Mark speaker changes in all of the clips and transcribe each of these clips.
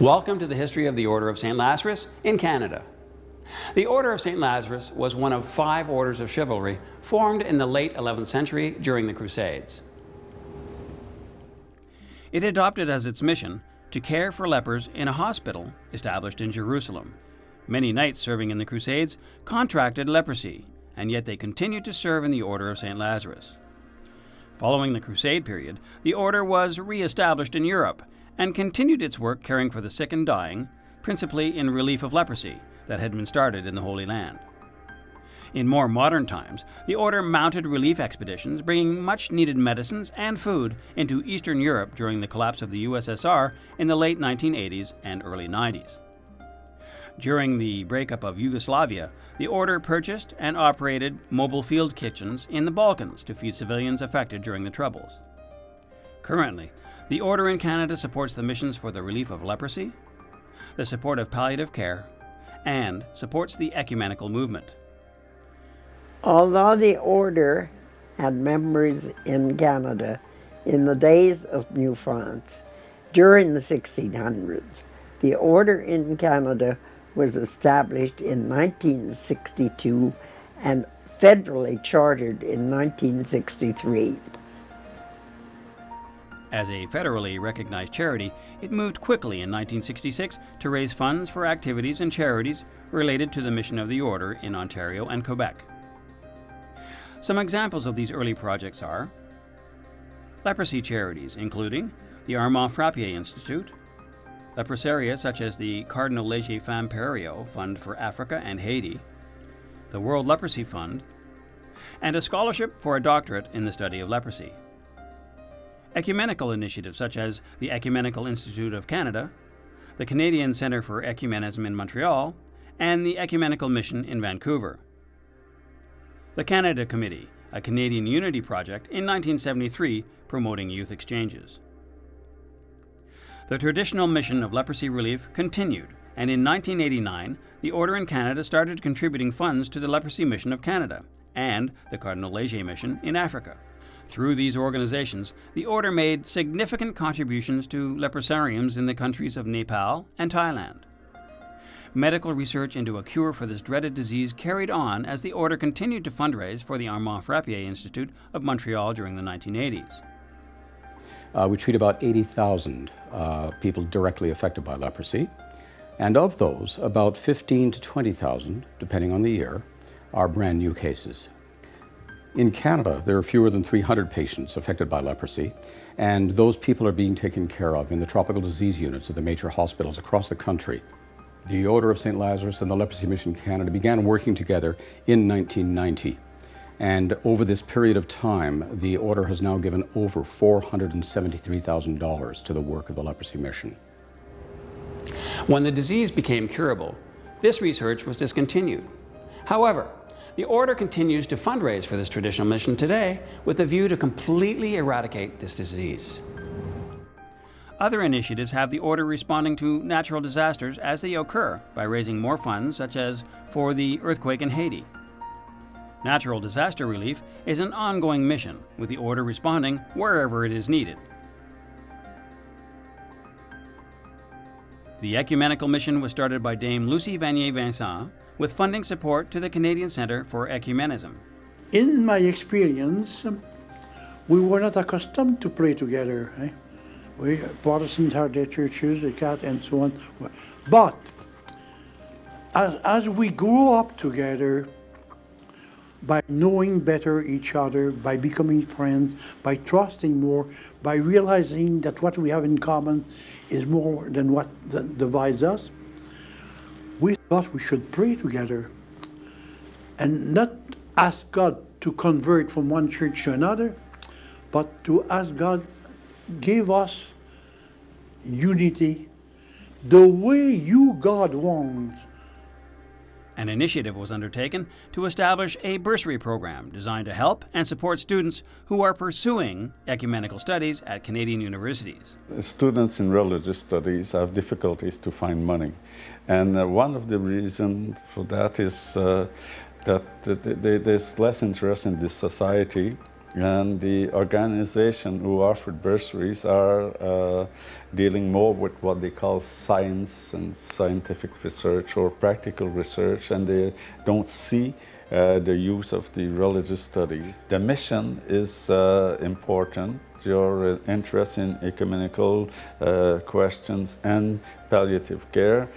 Speaker 1: Welcome to the history of the Order of St. Lazarus in Canada. The Order of St. Lazarus was one of 5 orders of chivalry formed in the late 11th century during the Crusades. It adopted as its mission to care for lepers in a hospital established in Jerusalem. Many knights serving in the Crusades contracted leprosy, and yet they continued to serve in the Order of St. Lazarus. Following the Crusade period, the order was re-established in Europe and continued its work caring for the sick and dying, principally in relief of leprosy that had been started in the Holy Land. In more modern times, the order mounted relief expeditions bringing much-needed medicines and food into Eastern Europe during the collapse of the USSR in the late 1980s and early 90s. During the breakup of Yugoslavia, the order purchased and operated mobile field kitchens in the Balkans to feed civilians affected during the Troubles. Currently, the order in Canada supports the missions for the relief of leprosy, the support of palliative care, and supports the ecumenical movement.
Speaker 2: Although the order had members in Canada in the days of New France, during the 1600s, the order in Canada was established in 1962 and federally chartered in 1963.
Speaker 1: As a federally recognized charity, it moved quickly in 1966 to raise funds for activities and charities related to the mission of the order in Ontario and Quebec. Some examples of these early projects are leprosy charities, including the Armand Frappier Institute, leprosaria such as the Cardinal Léger Femme Perio Fund for Africa and Haiti, the World Leprosy Fund, and a scholarship for a doctorate in the study of leprosy. Ecumenical initiatives such as the Ecumenical Institute of Canada, the Canadian Centre for Ecumenism in Montreal, and the Ecumenical Mission in Vancouver. The Canada Committee, a Canadian unity project in 1973 promoting youth exchanges. The traditional mission of leprosy relief continued, and in 1989, the Order in Canada started contributing funds to the Leprosy Mission of Canada and the Cardinal Léger Mission in Africa. Through these organizations, the Order made significant contributions to leprosariums in the countries of Nepal and Thailand. Medical research into a cure for this dreaded disease carried on as the Order continued to fundraise for the Armand Frappier Institute of Montreal during the 1980s.
Speaker 3: We treat about 80,000 people directly affected by leprosy, and of those, about 15 to 20,000, depending on the year, are brand new cases. In Canada, there are fewer than 300 patients affected by leprosy, and those people are being taken care of in the tropical disease units of the major hospitals across the country. The Order of St. Lazarus and the Leprosy Mission Canada began working together in 1990. And over this period of time, the Order has now given over $473,000 to the work of the Leprosy Mission.
Speaker 1: When the disease became curable, this research was discontinued. However, the Order continues to fundraise for this traditional mission today with a view to completely eradicate this disease. Other initiatives have the Order responding to natural disasters as they occur by raising more funds, such as for the earthquake in Haiti. Natural disaster relief is an ongoing mission, with the Order responding wherever it is needed. The Ecumenical Mission was started by Dame Lucie Vanier-Vincent with funding support to the Canadian Centre for Ecumenism.
Speaker 4: In my experience, we were not accustomed to pray together. We Protestants have their churches, the cat, and so on. But as we grow up together, by knowing better each other, by becoming friends, by trusting more, by realizing that what we have in common is more than what divides us, we thought we should pray together and not ask God to convert from one church to another, but to ask God, give us unity the way you, God, want.
Speaker 1: An initiative was undertaken to establish a bursary program designed to help and support students who are pursuing ecumenical studies at Canadian universities.
Speaker 5: Students in religious studies have difficulties to find money, and one of the reasons for that is that there's less interest in this society And the organization who offered bursaries are dealing more with what they call science and scientific research or practical research, and they don't see the use of the religious studies. The mission is important. Your interest in ecumenical questions and palliative care,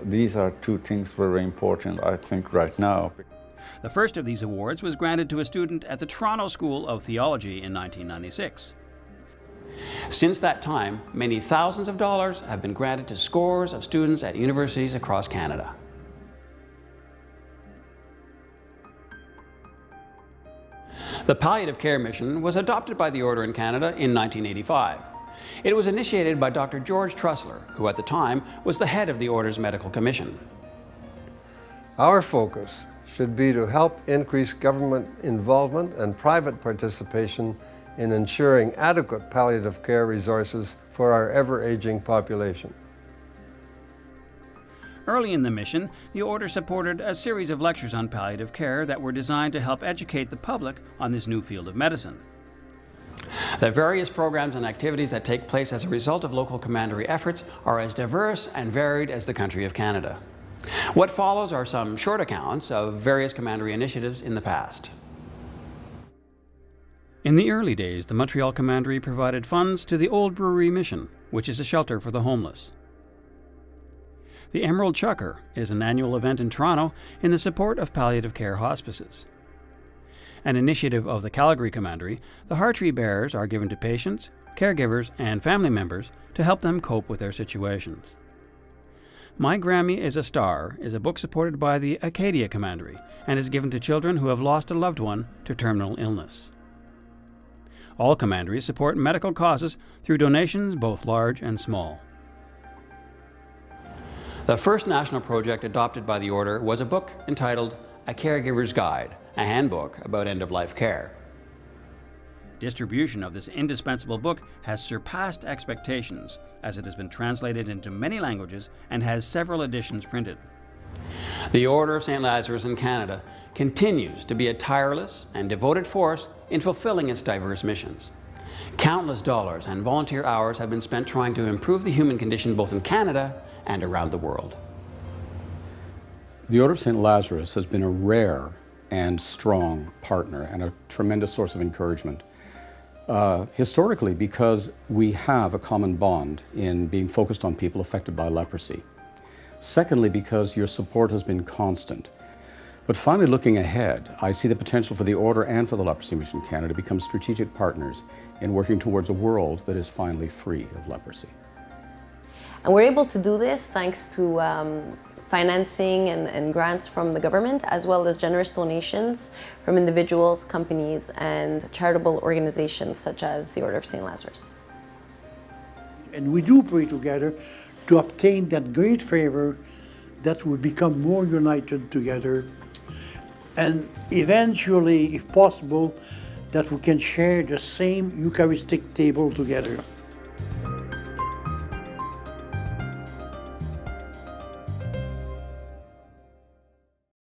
Speaker 5: these are two things very important, I think, right now.
Speaker 1: The first of these awards was granted to a student at the Toronto School of Theology in 1996. Since that time, many thousands of dollars have been granted to scores of students at universities across Canada. The palliative care mission was adopted by the Order in Canada in 1985. It was initiated by Dr. George Trussler, who at the time was the head of the Order's Medical Commission.
Speaker 6: Our focus should be to help increase government involvement and private participation in ensuring adequate palliative care resources for our ever-aging population.
Speaker 1: Early in the mission, the Order supported a series of lectures on palliative care that were designed to help educate the public on this new field of medicine. The various programs and activities that take place as a result of local commandery efforts are as diverse and varied as the country of Canada. What follows are some short accounts of various commandery initiatives in the past. In the early days, the Montreal Commandery provided funds to the Old Brewery Mission, which is a shelter for the homeless. The Emerald Chucker is an annual event in Toronto in the support of palliative care hospices. An initiative of the Calgary Commandery, the Heartree Bears are given to patients, caregivers, and family members to help them cope with their situations. My Grammy is a Star is a book supported by the Acadia Commandery and is given to children who have lost a loved one to terminal illness. All commanderies support medical causes through donations both large and small. The first national project adopted by the Order was a book entitled A Caregiver's Guide, a handbook about end-of-life care. Distribution of this indispensable book has surpassed expectations, as it has been translated into many languages and has several editions printed. The Order of Saint-Lazare in Canada continues to be a tireless and devoted force in fulfilling its diverse missions. Countless dollars and volunteer hours have been spent trying to improve the human condition both in Canada and around the world.
Speaker 3: The Order of St. Lazarus has been a rare and strong partner and a tremendous source of encouragement. Historically, because we have a common bond in being focused on people affected by leprosy. Secondly, because your support has been constant. But finally, looking ahead, I see the potential for the Order and for the Leprosy Mission Canada to become strategic partners in working towards a world that is finally free of leprosy.
Speaker 7: And we're able to do this thanks to financing and grants from the government, as well as generous donations from individuals, companies, and charitable organizations such as the Order of St. Lazarus.
Speaker 4: And we do pray together to obtain that great favor that we become more united together, and eventually, if possible, that we can share the same Eucharistic table together.